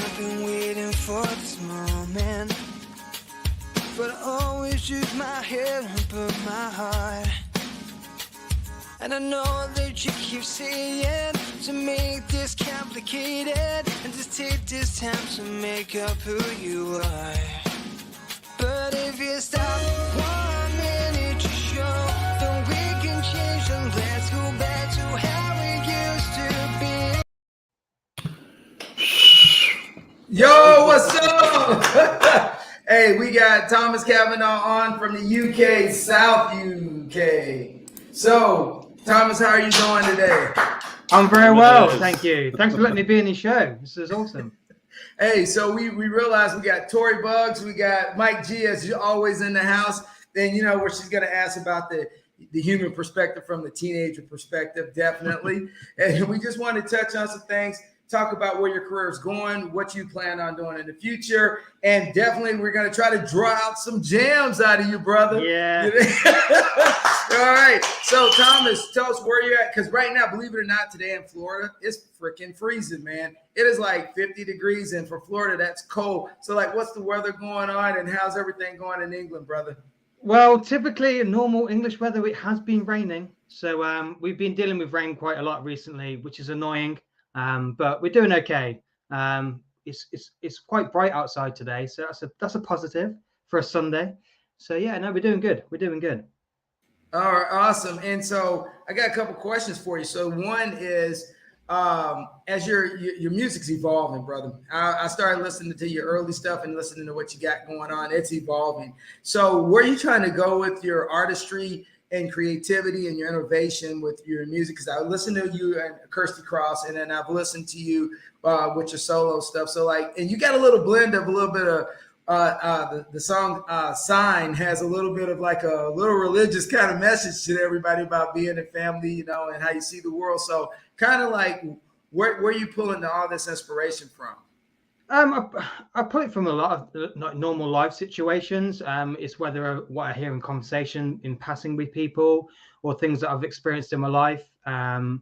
I've been waiting for this moment, but I always use my head and put my heart. And I know that you keep saying to make this complicated, and just take this time to make up who you are. But if you stop 1 minute to show, then we can change and let's go back to how it used to be. Yo, what's up? Hey, we got Thomas Kavanagh on from the UK, South UK. So, Thomas, how are you doing today? I'm very well, thank you. Thanks for letting me be in the show. This is awesome. Hey, so we realized we got Tori Bugs, we got Mike G, as always in the house. Then, you know, where she's going to ask about the human perspective from the teenager perspective, definitely. And we just want to touch on some things, talk about where your career is going, what you plan on doing in the future, and definitely we're going to try to draw out some jams out of you, brother. Yeah. All right. So, Thomas, tell us where you're at, because right now, believe it or not, today in Florida, it's freaking freezing, man. It is like 50 degrees, and for Florida, that's cold. So, like, what's the weather going on, and how's everything going in England, brother? Well, typically in normal English weather, it has been raining. So we've been dealing with rain quite a lot recently, which is annoying. But we're doing okay. It's quite bright outside today, so that's a positive for a Sunday. So yeah, no, we're doing good. We're doing good. All right, awesome. And so I got a couple questions for you. So one is, as your music's evolving, brother. I started listening to your early stuff and listening to what you got going on. It's evolving. So where are you trying to go with your artistry and creativity and your innovation with your music? Because I listened to you and Kirsty Cross, and then I've listened to you with your solo stuff. So like, and you got a little blend of a little bit of the song Sign has a little bit of like a little religious kind of message to everybody about being a family, you know, and how you see the world. So kind of like where are you pulling all this inspiration from? I pull it from a lot of like normal life situations. It's whether what I hear in conversation, in passing with people, or things that I've experienced in my life. And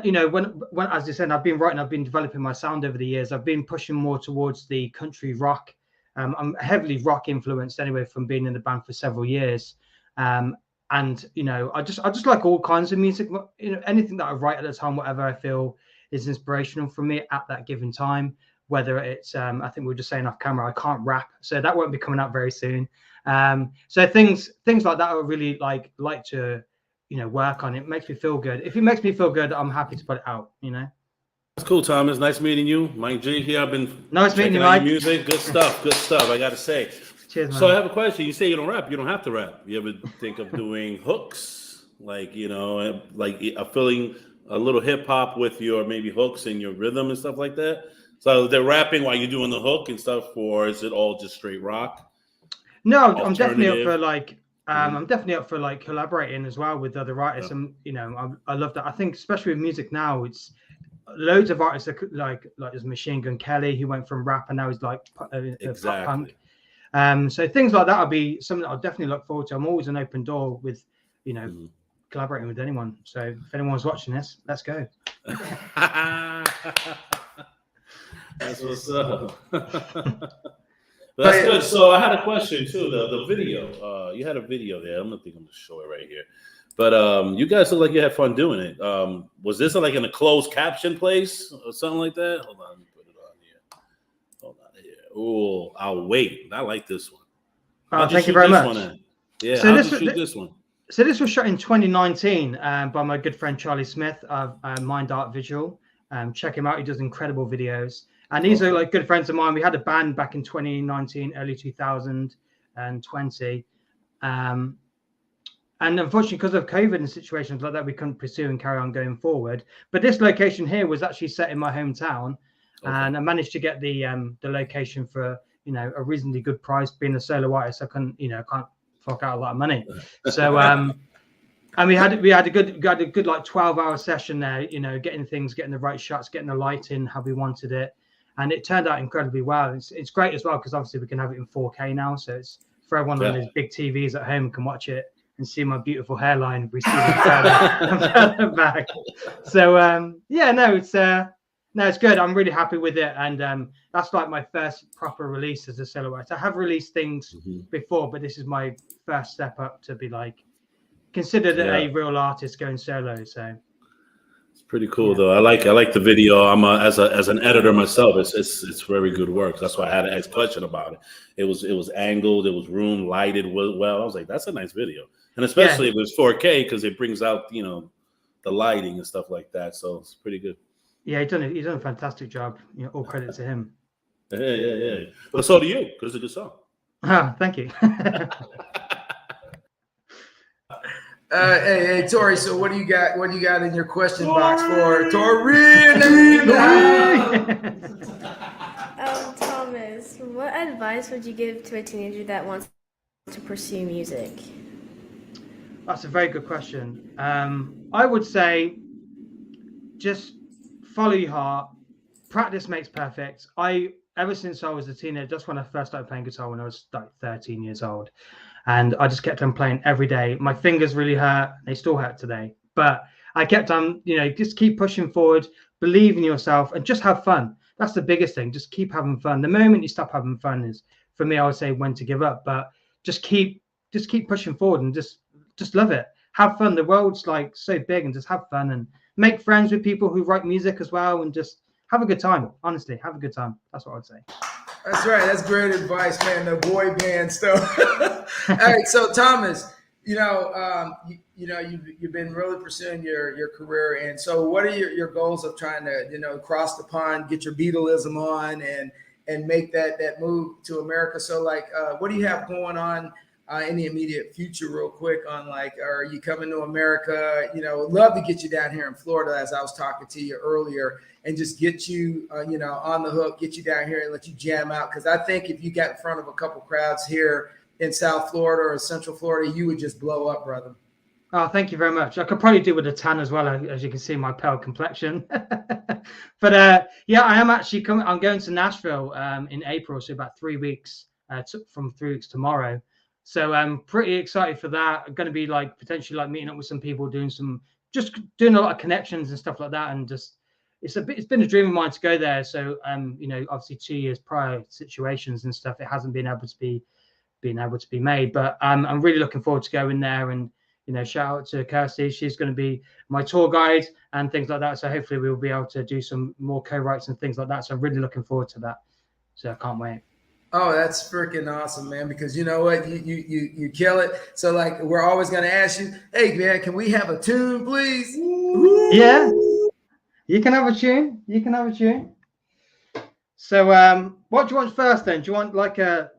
you know, when as I said, I've been developing my sound over the years. I've been pushing more towards the country rock. I'm heavily rock influenced anyway from being in the band for several years. And you know, I just like all kinds of music. You know, anything that I write at the time, whatever I feel is inspirational for me at that given time. Whether it's, I think we were just saying off camera, I can't rap, so that won't be coming out very soon. So things like that, I would really like to, you know, work on. It makes me feel good. If it makes me feel good, I'm happy to put it out. You know. That's cool, Thomas. Nice meeting you, Mike G. Here, I've been nice meeting you, Mike. Music, good stuff, good stuff. I gotta say. Cheers, man. So I have a question. You say you don't rap. You don't have to rap. You ever think of doing hooks, like, you know, like filling a little hip hop with your maybe hooks and your rhythm and stuff like that? So they're rapping while you're doing the hook and stuff, or is it all just straight rock? No, I'm definitely up for like I'm definitely up for like collaborating as well with other writers. And you know, I love that. I think especially with music now, it's loads of artists that like there's Machine Gun Kelly, who went from rap and now he's like pop punk. So things like that will be something that I'll definitely look forward to. I'm always an open door with, you know, collaborating with anyone. So if anyone's watching this, let's go. That's what's up. That's good. So I had a question too. The video. You had a video there. I'm gonna show it right here. But you guys look like you had fun doing it. Was this like in a closed caption place or something like that? Hold on, let me put it on here. Hold on here. Oh, I'll wait. I like this one. Thank you very much. Yeah. So this one. So this was shot in 2019 by my good friend Charlie Smith of Mind Art Visual. Check him out. He does incredible videos. And these are like good friends of mine. We had a band back in 2019, early 2020. And unfortunately, because of COVID and situations like that, we couldn't pursue and carry on going forward. But this location here was actually set in my hometown. Okay. And I managed to get the location for, you know, a reasonably good price. Being a solo artist, I can't fork out a lot of money. So and we had a good like 12-hour session there, you know, getting the right shots, getting the lighting how we wanted it. And it turned out incredibly well. It's great as well because obviously we can have it in 4K now. So it's for everyone on those big TVs at home can watch it and see my beautiful hairline receding further back. So No, it's good. I'm really happy with it, and that's like my first proper release as a solo artist. I have released things before, but this is my first step up to be like considered a real artist going solo. So it's pretty cool though. I like the video. I'm as an editor myself. It's very good work. That's why I had to ask a question about it. It was angled. It was room lighted well. I was like, that's a nice video, and especially if it was 4K because it brings out the lighting and stuff like that. So it's pretty good. Yeah, he's done a fantastic job. All credit to him. Yeah. But so do you, because it's a good song. Thank you. Hey, Tori. So what do you got? What do you got in your question box for Tori? Thomas, what advice would you give to a teenager that wants to pursue music? That's a very good question. I would say just follow your heart. Practice makes perfect. Ever since I was a teenager, just when I first started playing guitar when I was like 13 years old, and I just kept on playing every day. My fingers really hurt. They still hurt today, but I kept on, just keep pushing forward, believe in yourself, and just have fun. That's the biggest thing. Just keep having fun. The moment you stop having fun is, for me, I would say when to give up. But just keep pushing forward and just love it. Have fun. The world's like so big, and just have fun and make friends with people who write music as well, and just have a good time. Honestly, have a good time. That's what I'd say. That's right. That's great advice, man. The boy band stuff. All right. So Thomas, you've been really pursuing your career, and so what are your goals of trying to cross the pond, get your Beatleism on, and make that move to America? So what do you have going on in the immediate future, real quick, on are you coming to America? Would love to get you down here in Florida, as I was talking to you earlier, and just get you, on the hook, get you down here and let you jam out. Because I think if you got in front of a couple crowds here in South Florida or Central Florida, you would just blow up, brother. Oh, thank you very much. I could probably do with a tan as well, as you can see my pale complexion. But I am actually coming. I'm going to Nashville in April, so about 3 weeks, from 3 weeks tomorrow. So I'm pretty excited for that. I'm going to be potentially meeting up with some people, doing a lot of connections and stuff like that. And just, it's been a dream of mine to go there. So, obviously 2 years prior situations and stuff, it hasn't been able to be made, but I'm really looking forward to going there. And, shout out to Kirsty. She's going to be my tour guide and things like that. So hopefully we'll be able to do some more co-writes and things like that. So I'm really looking forward to that. So I can't wait. Oh, that's freaking awesome, man, because you know what? You kill it. So we're always going to ask you, hey, man, can we have a tune, please? Yeah, you can have a tune. So what do you want first then? Do you want a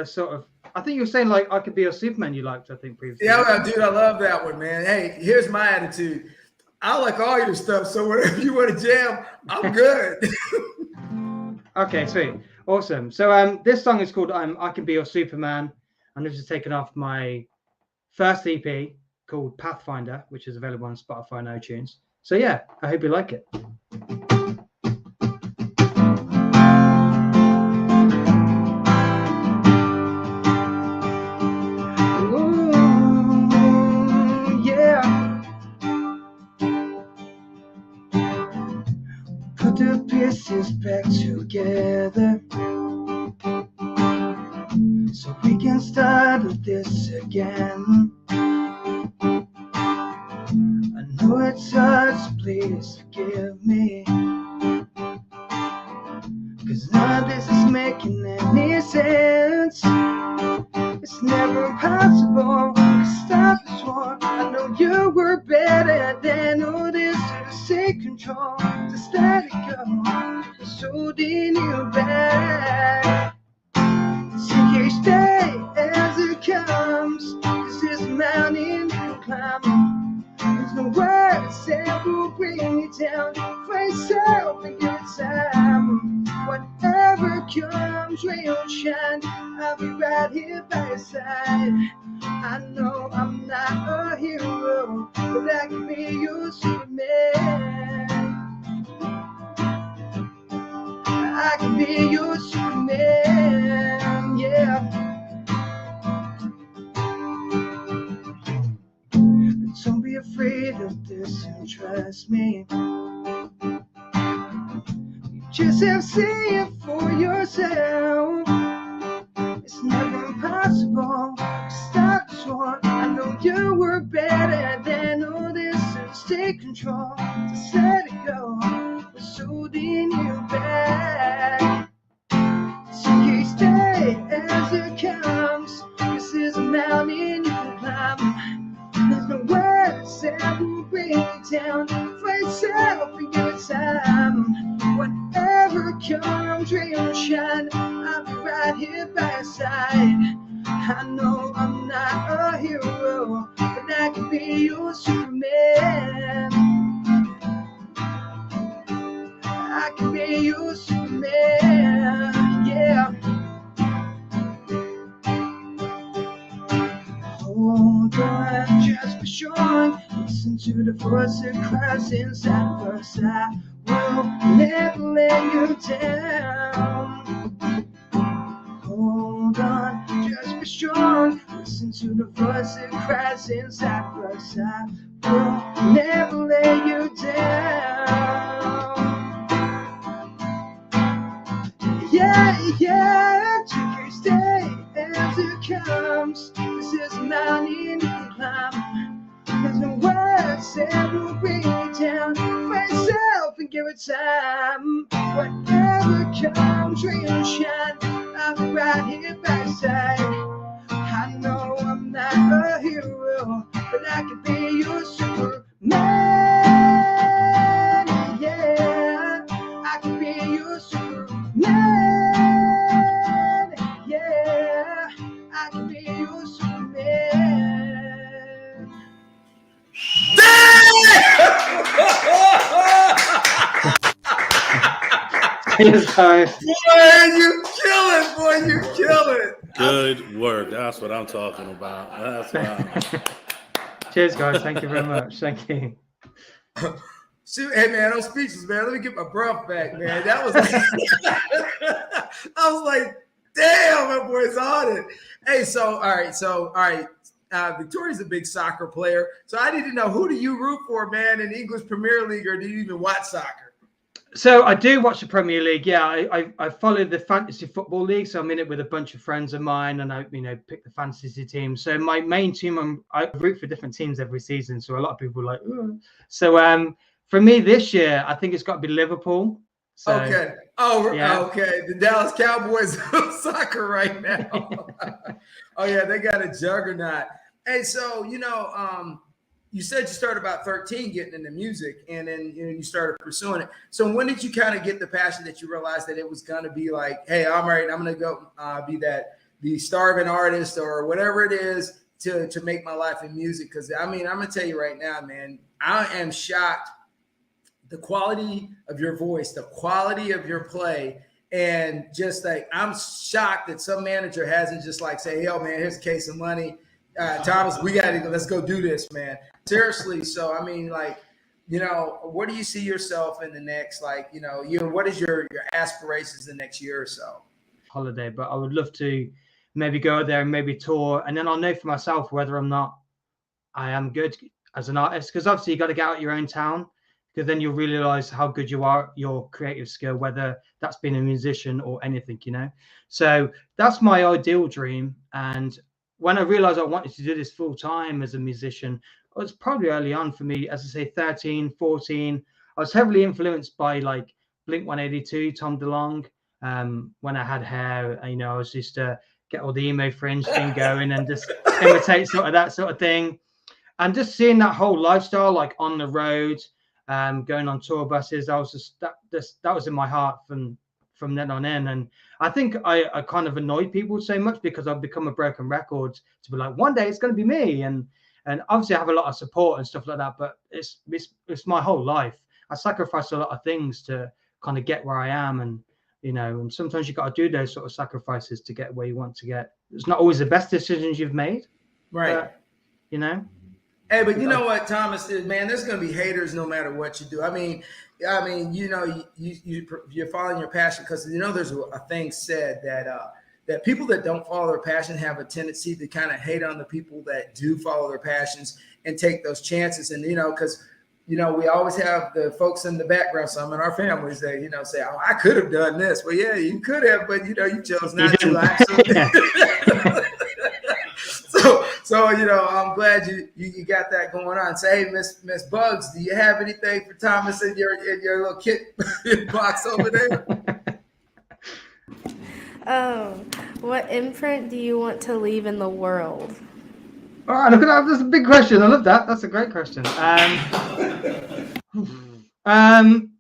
sort of, I think you were saying I Could Be Your Superman you liked, I think, previously. Yeah, dude, I love that one, man. Hey, here's my attitude. I like all your stuff, so whatever you want to jam, I'm good. Okay, sweet. Awesome. So this song is called I Can Be Your Superman, and this is taken off my first EP called Pathfinder, which is available on Spotify and iTunes. So yeah, I hope you like it. Ooh, yeah. Put the pieces back together so we can start this again. I know it's hard, so please forgive me, 'cause none of this is making any sense. It's never possible to stop this war. I know you were better than all this to take control, just let it go. It's holding you back. Take each day as it comes. This is a mountain you climb. There's no words that will bring you down. Face up in good time. Whatever comes, will shine. I'll be right here by your side. I know I'm not a hero, but I can be your Superman. I can be your Superman, yeah. But don't be afraid of this and trust me. Just have to see it for yourself. It's never impossible. Stop this one. I know you were better than all this. So take control. Just let it go. What's holding you back? So you stay as it comes. This is a mountain you can climb. There's no words that will bring you down. For yourself and your time. Whatever comes, rain or shine, I'll be right here by your side. I know I'm not a hero, but I can be your Superman. I can be your Superman, yeah. Hold on, just be strong. Listen to the voice that cries inside of us. I will never let you down. Hold on, just be strong. Listen to the voice that cries inside of us. I will never let you down. Yeah, yeah, you stay as it comes. This is a mountain you can climb. There's no words that will bring you down. For yourself and give it time. Whatever comes, rain or shine, I'll be right here by your side. I know I'm not a hero, but I can be your Superman. Yeah, I can be your Superman. Yeah, I can be your Superman. Cheers, guys. Boy, you kill it, boy, you kill it. Good work. That's what I'm talking about. That's what I'm. Cheers, guys. Thank you very much. Thank you. Shoot, hey man, I'm speechless, man. Let me get my breath back, man. That was I was like, damn, that boy's on it. Hey, all right. Victoria's a big soccer player. So I need to know, who do you root for, man, in the English Premier League, or do you even watch soccer? So I do watch the Premier League. Yeah, I follow the fantasy football league. So I'm in it with a bunch of friends of mine, and I pick the fantasy team. So my main team, I root for different teams every season. So a lot of people are like, ugh. So for me this year, I think it's got to be Liverpool. So, Okay. Oh, yeah. Okay. The Dallas Cowboys of soccer right now. Oh yeah, they got a juggernaut. Hey, so you said you started about 13 getting into music, and then you started pursuing it. So when did you kind of get the passion that you realized that it was going to be like, hey, I'm right, I'm going to go be the starving artist or whatever it is to make my life in music? Because I'm going to tell you right now, man, I am shocked the quality of your voice, the quality of your play, and just like I'm shocked that some manager hasn't just like say, "Yo, man, here's a case of money, Thomas, let's go do this, man." Seriously. So I mean, like, what do you see yourself in the next, like, what is your aspirations the next year or so? Holiday, but I would love to maybe go out there and maybe tour, and then I'll know for myself whether or not I am good as an artist. Because obviously you got to get out your own town, because then you'll realize how good you are, your creative skill, whether that's being a musician or anything, So that's my ideal dream. And when I realized I wanted to do this full time as a musician, it was probably early on for me, as I say, 13, 14. I was heavily influenced by like Blink-182, Tom DeLonge. When I had hair, I was just to get all the emo fringe thing going and just imitate sort of that sort of thing. And just seeing that whole lifestyle, like on the road, going on tour buses, I was just that was in my heart from then on in. And I think I kind of annoyed people so much because I've become a broken record to be like, one day it's going to be me. And obviously I have a lot of support and stuff like that, but it's my whole life. I sacrificed a lot of things to kind of get where I am. And, and sometimes you got to do those sort of sacrifices to get where you want to get. It's not always the best decisions you've made. Right. But, Hey, but you know what, Thomas, man, there's going to be haters no matter what you do. I mean, you're following your passion because, there's a thing said that people that don't follow their passion have a tendency to kind of hate on the people that do follow their passions and take those chances. And, because you know, we always have the folks in the background, some in our families that, you know, say, oh, I could have done this. Well, yeah, you could have, but, you know, you chose not to. So, you know, I'm glad you got that going on. Say, hey, Miss Bugs, do you have anything for Thomas in your little kit box over there? What imprint do you want to leave in the world? All right, look at that. That's a big question. I love that. That's a great question. I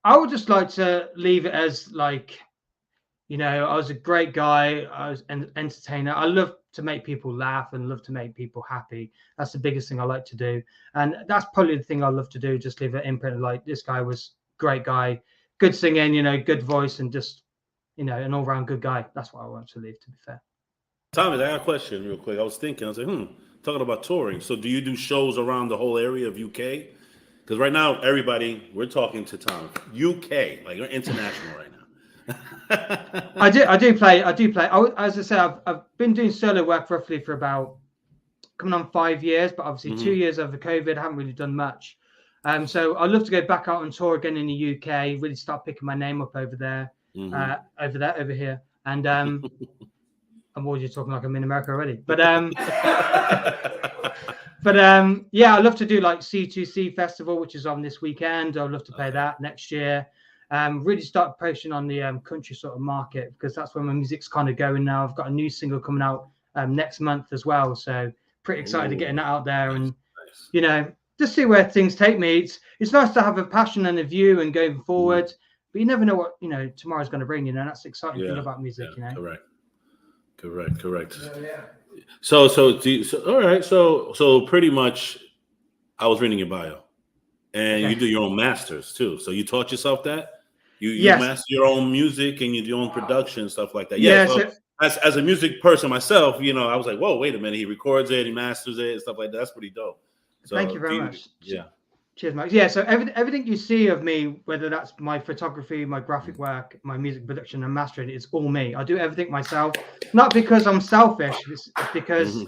would just like to leave it as like, you know, I was a great guy. I was an entertainer. I love to make people laugh and love to make people happy. That's the biggest thing I like to do. And that's probably the thing I love to do. Just leave an imprint like this guy was a great guy, good singing, you know, good voice, and just, you know, an all-round good guy. That's what I want to leave, to be fair. Thomas, I got a question real quick. I was thinking, I was like, talking about touring. So do you do shows around the whole area of UK? Because right now, everybody, we're talking to Tom. UK, like you're international right now. I do play. As I say, I've been doing solo work roughly for about coming on 5 years, but obviously 2 years over COVID, I haven't really done much. So I'd love to go back out on tour again in the UK, really start picking my name up over there, over here. And I'm already talking like I'm in America already. But yeah, I'd love to do like C2C Festival, which is on this weekend. I'd love to play that next year. Really start pushing on the country sort of market, because that's where my music's kind of going now. I've got a new single coming out next month as well. So pretty excited to getting that out there and, you know, just see where things take me. It's nice to have a passion and a view and going forward, but you never know what, you know, tomorrow's going to bring, you know. That's the exciting thing about music, you know. Correct. Yeah. So all right. So pretty much, I was reading your bio, and you do your own masters too. So you taught yourself that you master your own music and you do your own production, stuff like that. Yeah. So as a music person myself, you know, I was like, whoa, wait a minute. He records it, he masters it, and stuff like that. That's pretty dope. So thank you very much. Yeah. Cheers, Max. Yeah, so everything you see of me, whether that's my photography, my graphic work, my music production and mastering, it's all me. I do everything myself, not because I'm selfish. It's because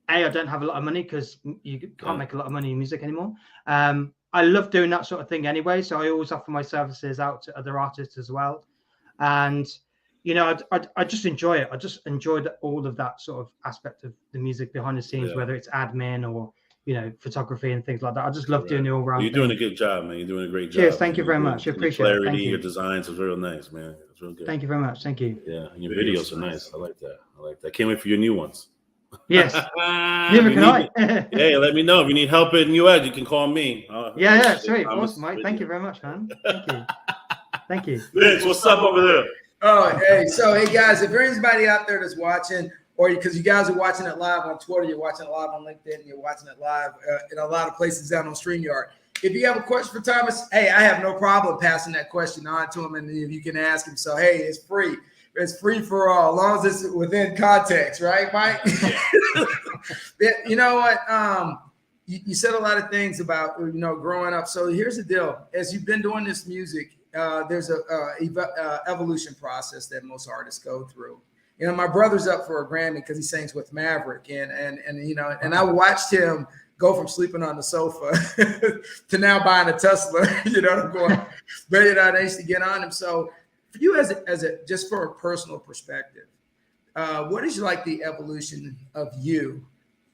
I don't have a lot of money, because you can't make a lot of money in music anymore. I love doing that sort of thing anyway, so I always offer my services out to other artists as well. And you know, I just enjoy it. I just enjoy all of that sort of aspect of the music behind the scenes, whether it's admin or, you know, photography and things like that. I just love doing the all round. You're doing a good job, man. You're doing a great job. Cheers. Thank you very much. I appreciate it. Thank you. Your designs is real nice, man. It's real good. Thank you very much. Thank you. Yeah, and your videos are nice. I like that. Can't wait for your new ones. Yes. Neither can I. Hey, let me know if you need help in US. You can call me. Yeah, sweet. Awesome, mate. Thank you very much, man. Thank you. Thank you. Vince, what's up over there? Oh, hey. So, hey, guys, if there's anybody out there that's watching, or because you guys are watching it live on Twitter, you're watching it live on LinkedIn, you're watching it live in a lot of places down on StreamYard. If you have a question for Thomas, hey, I have no problem passing that question on to him, and if you can ask him. So, hey, it's free. It's free for all, as long as it's within context, right, Mike? You know what? You said a lot of things about, you know, growing up. So here's the deal. As you've been doing this music, there's a evolution process that most artists go through. You know, my brother's up for a Grammy because he sings with Maverick, and you know, and I watched him go from sleeping on the sofa to now buying a Tesla. You know what I'm going? But you know, I used to get on him. So for you, as a just for a personal perspective, what is like the evolution of you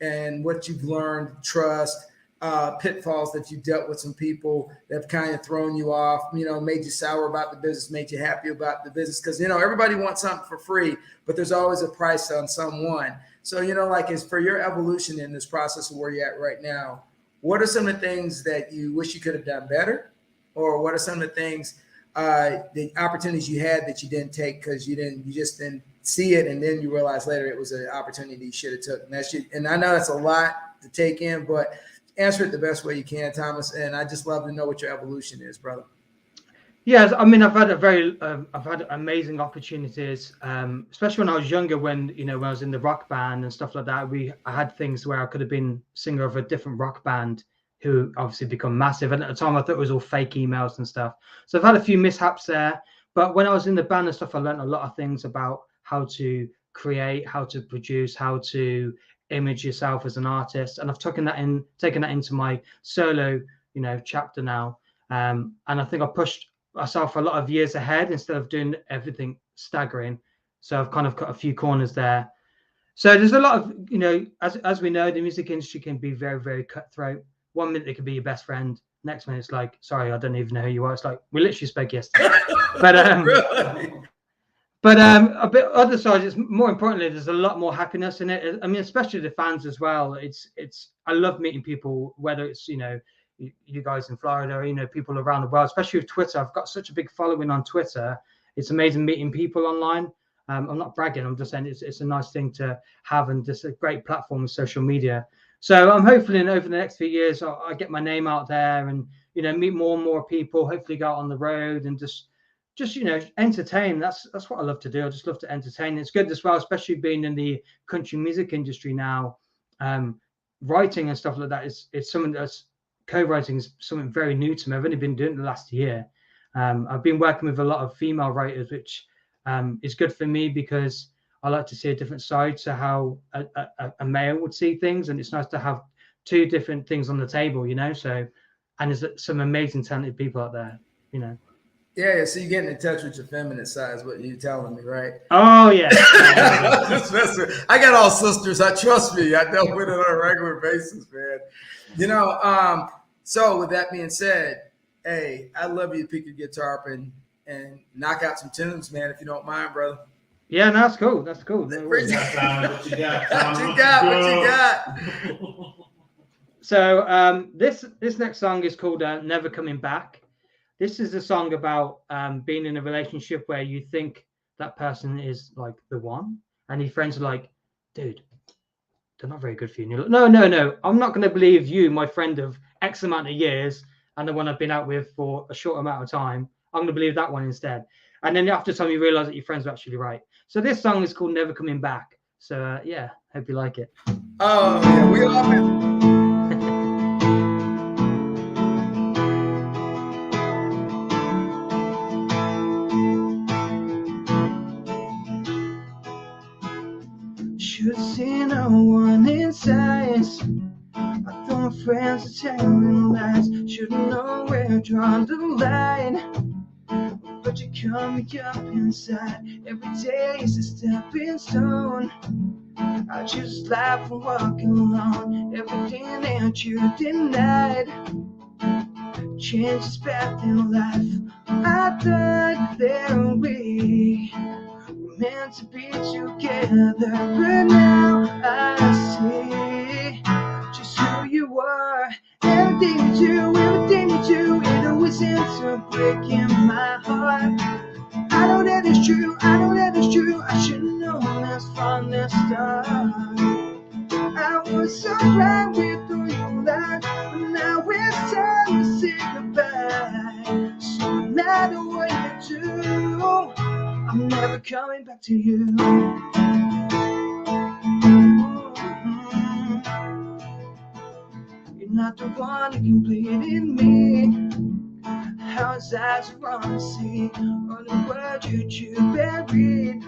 and what you've learned, trust, pitfalls that you dealt with, some people that have kind of thrown you off, you know, made you sour about the business, made you happy about the business? Because, you know, everybody wants something for free, but there's always a price on someone. So, you know, like, as for your evolution in this process of where you're at right now, what are some of the things that you wish you could have done better? Or what are some of the things, the opportunities you had that you didn't take because you just didn't see it, and then you realize later it was an opportunity you should have took? And I know that's a lot to take in, but answer it the best way you can, Thomas. And I just love to know what your evolution is, brother. Yes, I mean, I've had amazing opportunities, especially when I was younger. When I was in the rock band and stuff like that, I had things where I could have been singer of a different rock band, who obviously become massive. And at the time, I thought it was all fake emails and stuff. So I've had a few mishaps there. But when I was in the band and stuff, I learned a lot of things about how to create, how to produce, how to image yourself as an artist. And I've taken that into my solo, chapter now. And I think I pushed myself a lot of years ahead instead of doing everything staggering. So I've kind of cut a few corners there. So there's a lot of, as we know, the music industry can be very, very cutthroat. 1 minute it could be your best friend. Next minute it's like, sorry, I don't even know who you are. It's like, we literally spoke yesterday. But Really? But a bit other side, it's more importantly, there's a lot more happiness in it. I mean, especially the fans as well. I love meeting people, whether it's, you guys in Florida, or, people around the world, especially with Twitter. I've got such a big following on Twitter. It's amazing meeting people online. I'm not bragging. I'm just saying it's a nice thing to have, and just a great platform with social media. So I'm hopefully over the next few years, I get my name out there and, meet more and more people, hopefully go out on the road and just entertain. That's what I love to do. I just love to entertain. It's good as well, especially being in the country music industry now. Writing and stuff like that is something that's co-writing is something very new to me. I've only been doing it the last year. I've been working with a lot of female writers, which is good for me because I like to see a different side to how a male would see things, and it's nice to have two different things on the table, So, and there's some amazing talented people out there, Yeah, so you're getting in touch with your feminine side is what you're telling me, right? Oh, yeah. I got all sisters. Trust me. I dealt with it on a regular basis, man. So with that being said, hey, I'd love you to pick your guitar up and knock out some tunes, man, if you don't mind, brother. Yeah, no, that's cool. That's cool. No What you got? What you got? So this next song is called Never Coming Back. This is a song about being in a relationship where you think that person is like the one, and your friends are like, dude, they're not very good for you. And you're like, no, I'm not going to believe you, my friend of X amount of years, and the one I've been out with for a short amount of time. I'm going to believe that one instead. And then after time, you realize that your friends are actually right. So this song is called Never Coming Back. So yeah, hope you like it. Oh, yeah, we all been. Should see no one in sight. I thought my friends are telling lies. Shouldn't know where to draw the line. But you cut me up inside. Every day is a stepping stone. I just laugh and walk along. Everything that you denied changes path in life. I thought there we were meant to be together, but now I see just who you are. Everything you do, it always ends up breaking my heart. I know that it's true, I should've known this from the start. I was so glad we threw you lied, but now it's time to say goodbye. So no matter what you do, I'm never coming back to you. You're not the one who completed me. How is that so wrong to see? All the words you buried,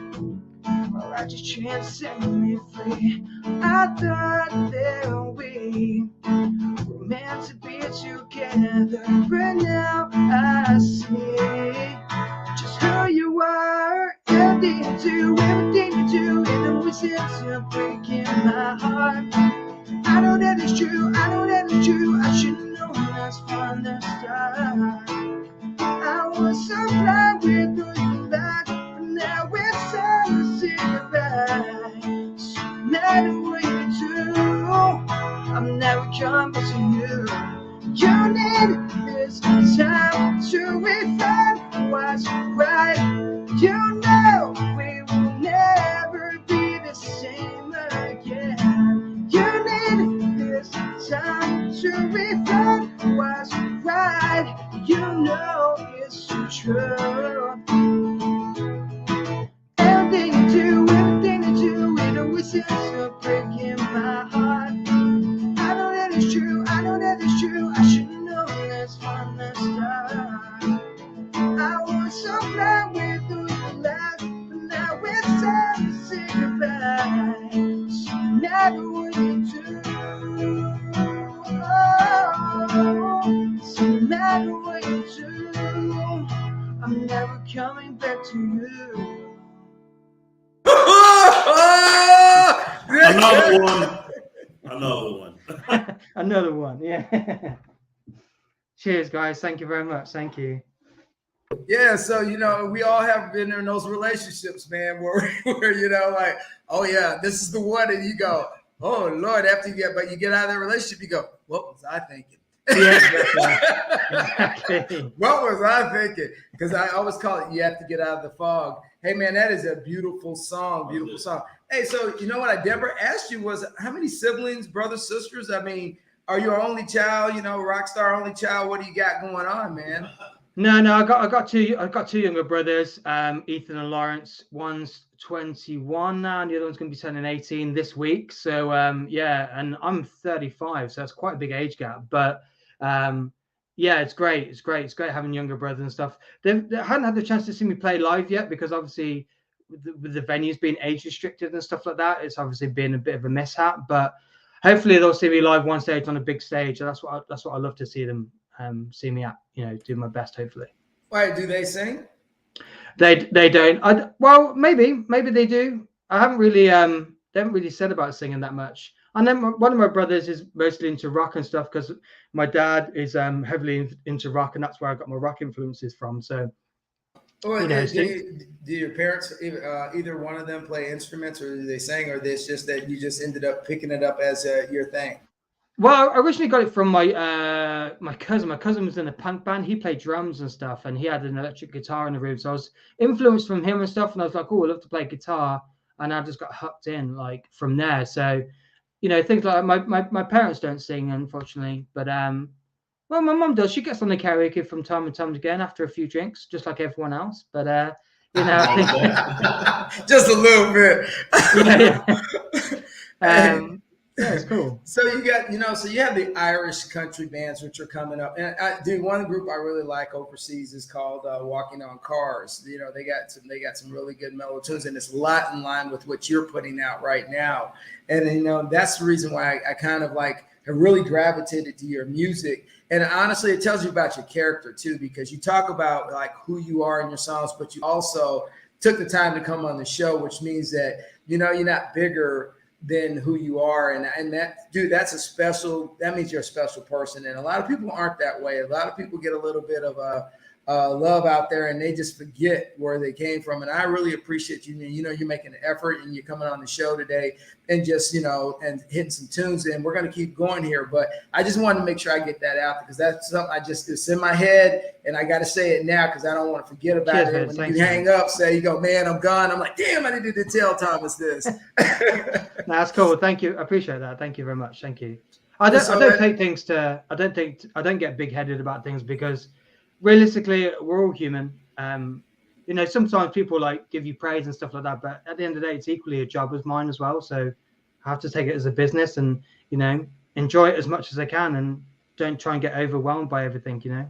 all I just trying to set me free. I thought that we were meant to be together, but now I see just who you are. Everything you do, it always ends up breaking my heart. I know that it's true, I should've known that's from the start. I was so glad we threw you back, but now it's time to say goodbye. So no matter what you do, I'm never coming back to you. You need this time to refine what's right. You know we will never be the same again. You need this time to refine what's right. You know it's true. Everything you do, it always ends up breaking my heart. I know that it's true, I should've known this from the start. I was so glad we matter what you do, I'm never coming back to you. Another one. Another one. Another one, yeah. Cheers, guys. Thank you very much. Thank you. Yeah, so we all have been in those relationships, man, where like, oh yeah, this is the one, and you go, oh Lord, after you get out of that relationship, you go, what was I thinking? Yeah, exactly. What was I thinking? Because I always call it, you have to get out of the fog. Hey man, that is a beautiful song, beautiful song. Hey, so you know what I never asked you was how many siblings, brothers, sisters? I mean, are you an only child? Rock star only child? What do you got going on, man? No, I got two younger brothers, Ethan and Lawrence. One's 21 now, and the other one's going to be turning 18 this week. So yeah, and I'm 35, so that's quite a big age gap. But yeah, it's great. It's great having younger brothers and stuff. They hadn't had the chance to see me play live yet because obviously with the venues being age restricted and stuff like that, it's obviously been a bit of a mishap. But hopefully they'll see me live one stage on a big stage. That's what I love to see them. See me at, do my best, hopefully. Why do they sing? They don't. Well, maybe they do. I haven't really they haven't really said about singing that much. And then one of my brothers is mostly into rock and stuff because my dad is heavily into rock, and that's where I got my rock influences from. So, do your parents either one of them play instruments, or do they sing, or it's just that you just ended up picking it up as your thing? Well, I originally got it from my cousin. My cousin was in a punk band. He played drums and stuff, and he had an electric guitar in the room. So I was influenced from him and stuff, and I was like, oh, I love to play guitar. And I just got hooked in like from there. So, things like my parents don't sing, unfortunately. But well, my mum does. She gets on the karaoke from time and time again after a few drinks, just like everyone else. But just a little bit. yeah. Yeah, it's cool. So you got, so you have the Irish country bands which are coming up, and one group I really like overseas is called Walking on Cars. They got some really good mellow tunes, and it's a lot in line with what you're putting out right now. And that's the reason why I kind of like have really gravitated to your music. And honestly, it tells you about your character too, because you talk about like who you are in your songs, but you also took the time to come on the show, which means that you're not bigger than who you are, and that, dude, that means you're a special person, and a lot of people aren't that way. A lot of people get a little bit of love out there, and they just forget where they came from. And I really appreciate you. You're making an effort, and you're coming on the show today, and just and hitting some tunes. And we're going to keep going here, but I just wanted to make sure I get that out because that's something it's in my head, and I got to say it now because I don't want to forget about it. When you hang up, you go, man, I'm gone. I'm like, damn, I needed to tell Thomas this. No, that's cool. Thank you. I appreciate that. Thank you very much. Thank you. I don't get big headed about things because realistically, we're all human. Sometimes people like give you praise and stuff like that, but at the end of the day, it's equally a job as mine as well. So I have to take it as a business and, enjoy it as much as I can and don't try and get overwhelmed by everything, Yeah,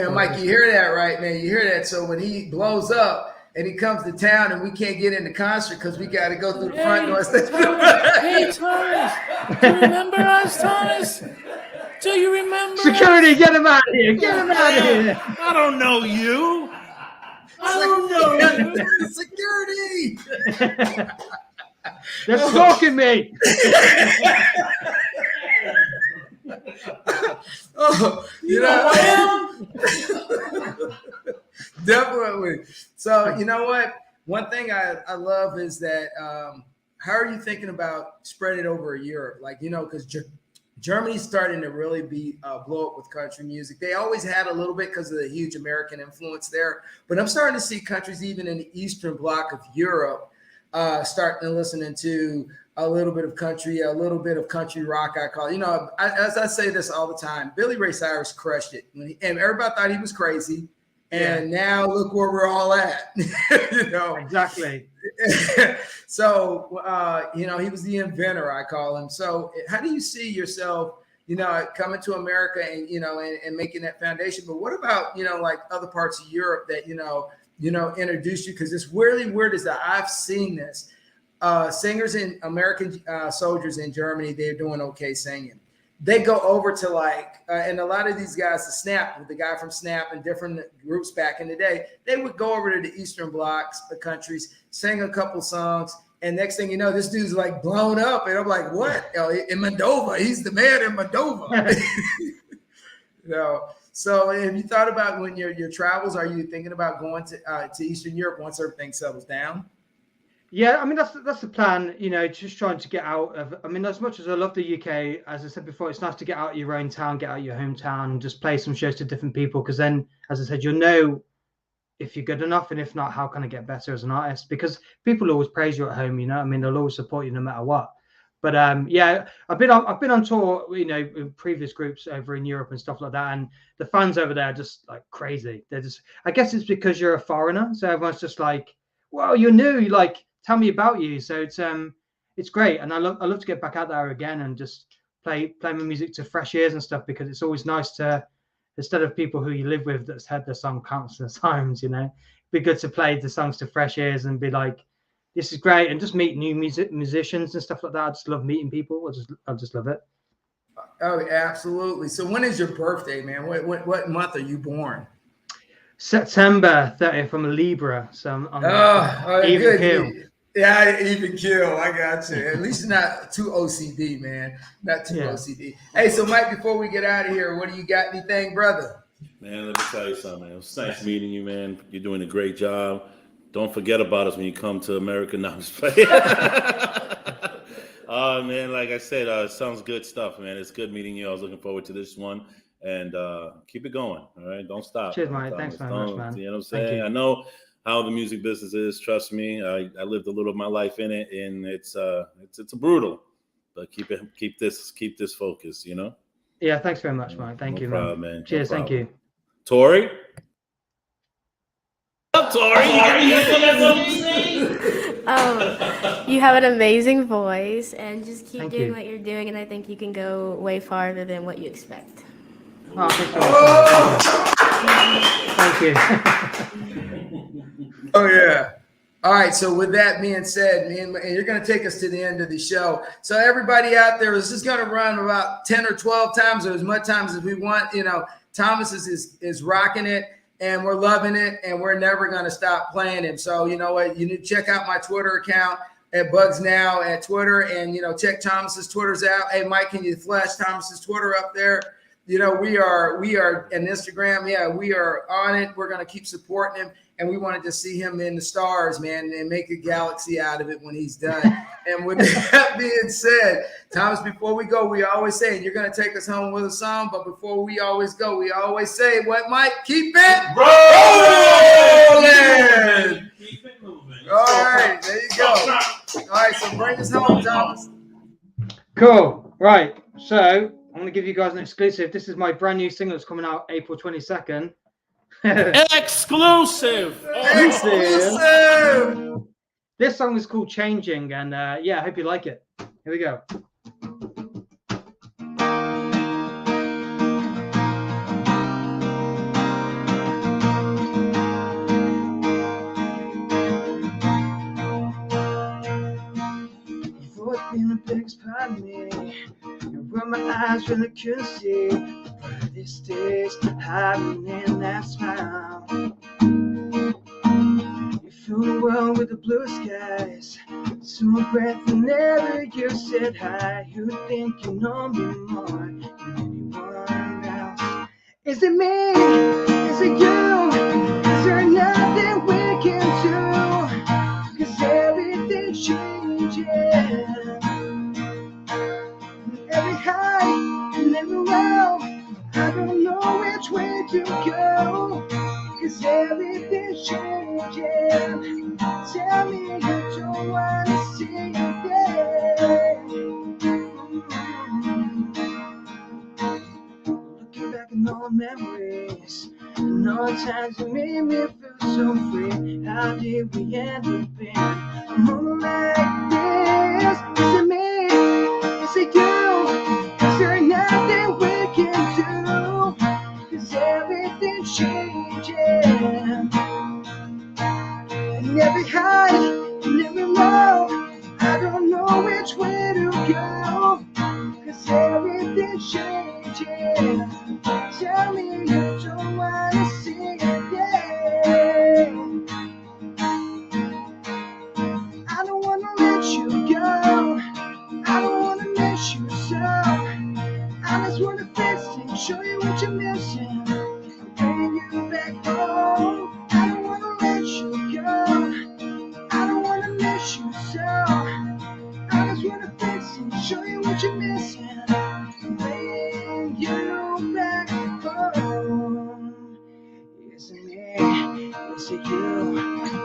Mike, you hear that, right, man? You hear that. So when he blows up and he comes to town and we can't get in the concert because we got to go through the front door. Hey, Thomas, do you remember us, Thomas? Do you remember? Security, get him out of here! Get him out of here! I don't know you. Security! They're stalking me. You know what I am? Definitely. So you know what? One thing I love is that how are you thinking about spreading it over Europe? Like, because Germany's starting to really blow up with country music. They always had a little bit because of the huge American influence there. But I'm starting to see countries even in the Eastern Bloc of Europe starting to listening to a little bit of country rock, I call it. As I say this all the time, Billy Ray Cyrus crushed it. And everybody thought he was crazy. And now look where we're all at. Exactly. So, he was the inventor, I call him. So how do you see yourself, coming to America and, and making that foundation? But what about, like other parts of Europe that, introduce you? Because it's really weird is that I've seen this. Singers in American soldiers in Germany, they're doing okay singing. they go over to like, and a lot of these guys, the guy from Snap and different groups back in the day, they would go over to the Eastern blocks, the countries, sing a couple songs. And next thing you know, this dude's like blown up. And I'm like, what? In Moldova, he's the man in Moldova. You know, so have you thought about when your travels, are you thinking about going to Eastern Europe once everything settles down? Yeah, I mean that's the plan, you know, just trying to get out of. I mean, as much as I love the UK, as I said before, it's nice to get out of your own town, get out of your hometown, and just play some shows to different people. Because then, as I said, you'll know if you're good enough, and if not, how can I get better as an artist? Because people always praise you at home, you know. I mean, they'll always support you no matter what. But yeah, I've been on tour, you know, with previous groups over in Europe and stuff like that, and the fans over there are just like crazy. They're just, I guess it's because you're a foreigner, so everyone's just like, "Well, you're new, like tell me about you." So it's great, and I love to get back out there again and just play my music to fresh ears and stuff, because it's always nice to, instead of people who you live with that's heard the song countless times, you know, it'd be good to play the songs to fresh ears and be like, this is great, and just meet new musicians and stuff like that. I just love meeting people. I just love it. Oh, absolutely. So when is your birthday, man? What month are you born? September 30th. I'm a Libra, so I'm even kill. Yeah, even kill. I got you. At least not too OCD, man. Not too OCD. Hey, so Mike, before we get out of here, what do you got? Anything, brother? Man, let me tell you something, man. It was nice meeting you, man. You're doing a great job. Don't forget about us when you come to America. No, I'm just playing. Man, like I said, it sounds good stuff, man. It's good meeting you. I was looking forward to this one. And keep it going, all right? Don't stop. Cheers, Mike. Thanks very much, man. You know what I'm saying? I know how the music business is. Trust me. I lived a little of my life in it, and it's brutal. But keep this focus, you know? Yeah, thanks very much, Mike. Thank you, man. Cheers, thank you. Tori? What's up, Tori? You have an amazing voice, and just keep doing what you're doing, and I think you can go way farther than what you expect. Oh, thank you. Oh, yeah. All right. So with that being said, and you're going to take us to the end of the show. So everybody out there is just going to run about 10 or 12 times or as much times as we want. You know, Thomas is rocking it, and we're loving it, and we're never going to stop playing him. So, you know what? You need to check out my Twitter account at Bugs Now at Twitter, and, you know, check Thomas's Twitters out. Hey, Mike, can you flash Thomas's Twitter up there? You know, we are and Instagram. Yeah, we are on it. We're going to keep supporting him. And we wanted to see him in the stars, man, and make a galaxy out of it when he's done. And with that being said, Thomas, before we go, we always say, you're going to take us home with a song. But before we always go, we always say, what, Mike? Keep it rolling. Keep it moving. All right, there you go. All right, so bring us home, Thomas. Cool. Right. So I'm going to give you guys an exclusive. This is my brand new single that's coming out April 22nd. Exclusive. This song is called Changing, and yeah, I hope you like it. Here we go. You've always been the biggest part of me. And when my eyes really couldn't see, these days hiding in that smile. You fill the world with the blue skies. So breath whenever you said hi. You think you know me more than anyone else. Is it me? Is it you? Is there nothing we can do? 'Cause everything's changing. Every high and every low, I don't know which way to go, 'cause everything's changing. Tell me you don't wanna see it. Looking back on all memories, and all the times you made me feel so free. How did we end up in a moment like this? Is it me? Is it you? Is there nothing we can do? 'Cause everything's changing. And every high and every low, I don't know which way to go. 'Cause everything's changing. Tell me you don't wanna see it, yeah. I don't wanna let you go. I don't wanna miss you so. I just wanna fix it, show you what you're missing, bring you back home. I don't wanna let you go. I don't wanna miss you so. I just wanna fix it, show you what you're missing, bring you back home. Is it me? Is it you?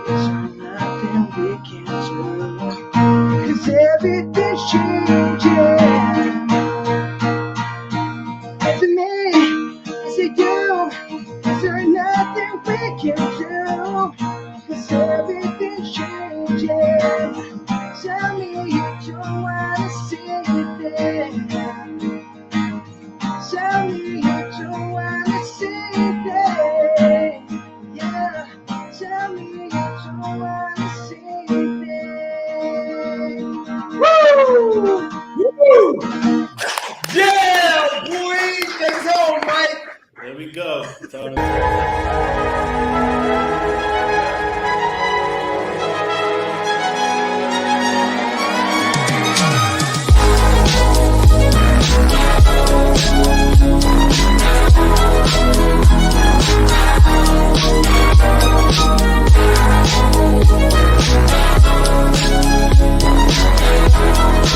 Is there nothing we can do? 'Cause everything's changing. Is it me? Is it you? Is there nothing we can do? 'Cause